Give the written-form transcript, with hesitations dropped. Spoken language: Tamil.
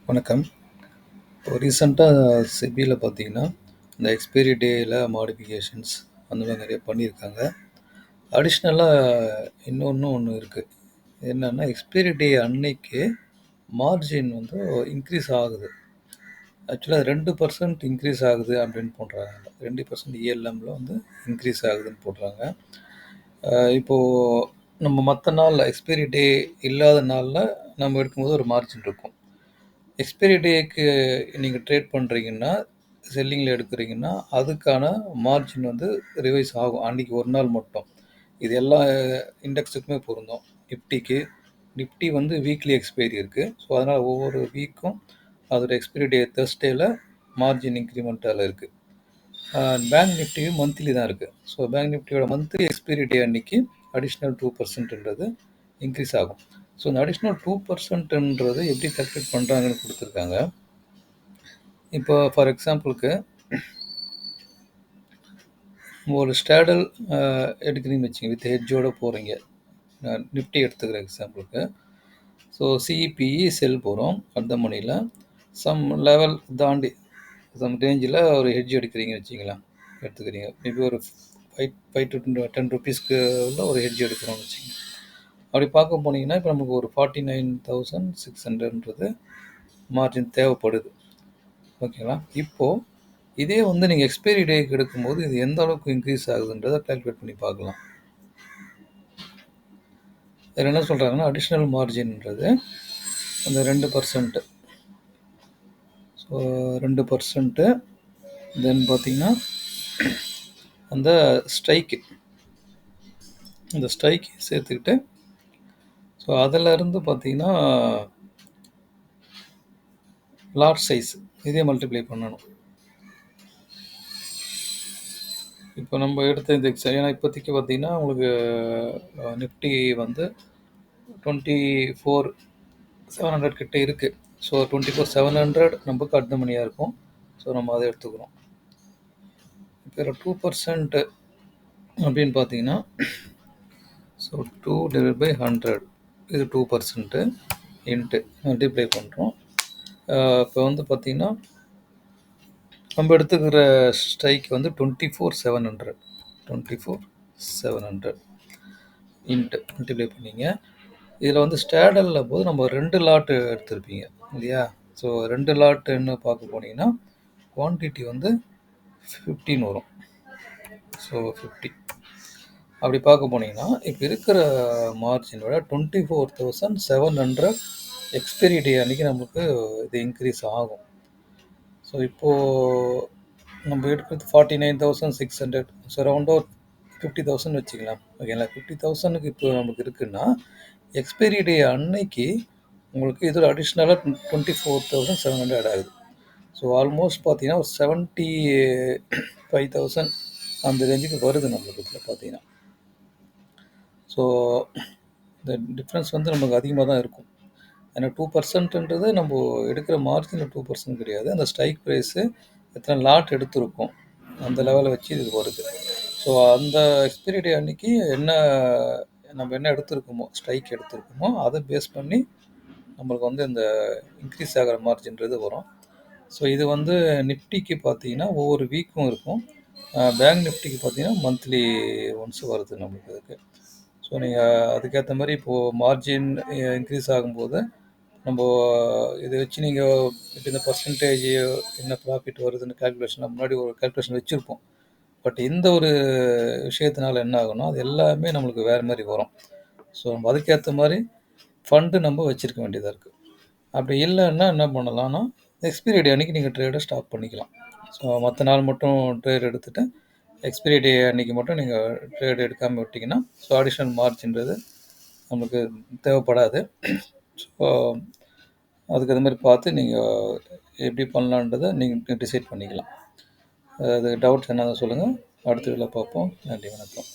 வணக்கம். இப்போ ரீசென்ட்டாக செபியில் பார்த்தீங்கன்னா, இந்த எக்ஸ்பைரி டேல மாடிஃபிகேஷன்ஸ் அந்த மாதிரி நிறைய பண்ணியிருக்காங்க. அடிஷ்னலா ஒண்ணு இருக்கு. என்னன்னா, எக்ஸ்பைரி டே அன்னைக்கு மார்ஜின் வந்து இன்க்ரீஸ் ஆகுது. ஆக்சுவலா 2% இன்க்ரீஸ் ஆகுது அப்படின்னு போடுறாங்க. 2% இஎல்எம்ல வந்து இன்க்ரீஸ் ஆகுதுன்னு போடுறாங்க. இப்போ நம்ம மத்த நாள்ல எக்ஸ்பைரி டே இல்லாத நாள்ல நம்ம எடுக்கும்போது ஒரு மார்ஜின் இருக்கும். எக்ஸ்பைரி டேக்கு நீங்க ட்ரேட் பண்றீங்கன்னா, செல்லிங்ல எடுக்குறீங்கன்னா, அதுக்கான மார்ஜின் வந்து ரிவைஸ் ஆகும். அன்னைக்கு ஒரு நாள் மட்டும். இது எல்லா இண்டெக்ஸுக்குமே பொருந்தும். நிஃப்டிக்கு. நிஃப்டி வந்து வீக்லி எக்ஸ்பைரி இருக்கு. ஸோ, அதனால ஒவ்வொரு வீக்கும் அதோட எக்ஸ்பைரி டே தர்ஸ்டேல மார்ஜின் இன்கிரிமெண்டல் இருக்கு. பேங்க் நிஃப்டியும் மந்த்லி தான் இருக்கு. ஸோ, பேங்க் நிஃப்டியோட மந்த்லி எக்ஸ்பைரி டே அன்னைக்கு அடிஷ்னல் 2%ன்றது இன்க்ரீஸ் ஆகும். ஸோ, இந்த அடிஷ்னல் 2%ன்றது எப்படி கால்குலேட் பண்ணுறாங்கன்னு கொடுத்துருக்காங்க. இப்போ ஃபார் எக்ஸாம்பிளுக்கு ஒரு ஸ்டாடல் எடுக்கிறீங்கன்னு வச்சுங்க, வித் ஹெட்ஜோட போகிறீங்க. நிஃப்டி எடுத்துக்கிற எக்ஸாம்பிளுக்கு. ஸோ சிஇபிஇ செல் போகிறோம் அந்த மணியில் சம் லெவல் தாண்டி சம் ரேஞ்சில் ஒரு ஹெட்ஜ் எடுக்கிறீங்கன்னு வச்சிங்களேன், எடுத்துக்கிறீங்க. மேபி ஒரு 5 to 10 ருபீஸ்க்கு உள்ள ஒரு ஹெட்ஜ் எடுக்கிறோம்னு வச்சுங்க. அப்படி பார்க்க போனீங்கன்னா இப்போ நமக்கு ஒரு 49,600ன்றது மார்ஜின் தேவைப்படுது. ஓகேங்களா? இப்போது இதே வந்து நீங்கள் எக்ஸ்பைரி டேக்கு எடுக்கும்போது இது எந்த அளவுக்கு இன்க்ரீஸ் ஆகுதுன்றதை கால்குலேட் பண்ணி பார்க்கலாம். இதில் என்ன சொல்கிறாங்கன்னா, அடிஷ்னல் மார்ஜின்ன்றது அந்த 2%. ஸோ 2% தென் பார்த்தீங்கன்னா அந்த ஸ்ட்ரைக்கு சேர்த்துக்கிட்டு, ஸோ அதிலிருந்து பார்த்தீங்கன்னா லாட் சைஸ் இதே மல்டிப்ளை பண்ணணும். இப்போ நம்ம எடுத்த இந்த ஏன்னா இப்போதைக்கு பார்த்தீங்கன்னா உங்களுக்கு நிஃப்டி வந்து 24,700 கிட்ட இருக்குது. ஸோ 24,700 நமக்கு அடுத்த மணியாக இருக்கும். ஸோ நம்ம அதை எடுத்துக்கிறோம். இப்போ 2% அப்படின்னு பார்த்தீங்கன்னா, ஸோ 2/100 இது 2% இன்ட்டு மல்டிப்ளை பண்ணுறோம். இப்போ வந்து பார்த்தீங்கன்னா நம்ம எடுத்துக்கிற ஸ்ட்ரைக் வந்து 24,700 இன்ட்டு மல்டிப்ளை பண்ணிங்க. இதில் வந்து ஸ்டாடலில் போது நம்ம 2 லாட்டு எடுத்திருப்பீங்க இல்லையா? ஸோ 2 லாட்டுன்னு பார்க்க போனீங்கன்னா குவான்டிட்டி வந்து 15 வரும். ஸோ 50 அப்படி பார்க்க போனீங்கன்னா இப்போ இருக்கிற மார்ஜினோட 24,700 எக்ஸ்பைரி டே அன்றைக்கி நமக்கு இது இன்க்ரீஸ் ஆகும். ஸோ இப்போது நம்ம எடுக்கிறது 49,600. ஸோ அரௌண்டாக 50,000 வச்சுக்கலாம். ஓகேங்களா? 50,000க்கு இப்போ நமக்கு இருக்குன்னா எக்ஸ்பைரி டே அன்னைக்கு உங்களுக்கு இதோட அடிஷ்னலாக 24,700 ஆகுது. ஸோ ஆல்மோஸ்ட் பார்த்தீங்கன்னா ஒரு 75,000 அந்த ரேஞ்சுக்கு வருது நம்மளுக்கு இதில் பார்த்தீங்கன்னா. ஸோ இந்த டிஃப்ரென்ஸ் வந்து நமக்கு அதிகமாக தான் இருக்கும். ஏன்னா 2%ன்றது நம்ம எடுக்கிற மார்ஜினில் 2% கிடையாது. அந்த ஸ்ட்ரைக் ப்ரைஸு எத்தனை லாட் எடுத்திருக்கோம் அந்த லெவலை வச்சு இது வருது. ஸோ அந்த எக்ஸ்பைரி டே அன்னைக்கு நம்ம என்ன எடுத்திருக்கோமோ, ஸ்ட்ரைக் எடுத்திருக்கோமோ அதை பேஸ் பண்ணி நம்மளுக்கு வந்து இந்த இன்க்ரீஸ் ஆகிற மார்ஜின்றது வரும். ஸோ இது வந்து நிஃப்டிக்கு பார்த்தீங்கன்னா ஒவ்வொரு வீக்கும் இருக்கும். பேங்க் நிஃப்டிக்கு பார்த்தீங்கன்னா மந்த்லி ஒன்ஸ் வருது நம்மளுக்கு இதுக்கு. ஸோ நீங்கள் அதுக்கேற்ற மாதிரி இப்போது மார்ஜின் இன்க்ரீஸ் ஆகும்போது நம்ம இதை வச்சு நீங்கள் இப்போ இந்த பர்சன்டேஜ் என்ன ப்ராஃபிட் வருதுன்னு கால்குலேஷன் முன்னாடி ஒரு கால்குலேஷன் வச்சுருப்போம். பட் இந்த ஒரு விஷயத்தினால என்ன ஆகும்னா அது எல்லாமே நம்மளுக்கு வேறு மாதிரி வரும். ஸோ நம்ம அதுக்கேற்ற மாதிரி ஃபண்டு நம்ம வச்சுருக்க வேண்டியதாக இருக்குது. அப்படி இல்லைன்னா என்ன பண்ணலாம்னா எக்ஸ்பைரி டே அன்றைக்கி நீங்கள் ட்ரேடை ஸ்டாப் பண்ணிக்கலாம். ஸோ மற்ற நாள் மட்டும் ட்ரேட் எடுத்துகிட்டு எக்ஸ்பைரி டே அன்றைக்கி மட்டும் நீங்கள் ட்ரேட் எடுக்காமல் விட்டிங்கன்னா ஸோ அடிஷ்னல் மார்ஜின்றது நமக்கு தேவைப்படாது. ஸோ அதுக்கு அது மாதிரி பார்த்து நீங்கள் எப்படி பண்ணலான்றதை நீங்கள் டிசைட் பண்ணிக்கலாம். அது டவுட்ஸ் என்ன சொல்லுங்கள். அடுத்த வீடியோவில் பார்ப்போம். நன்றி, வணக்கம்.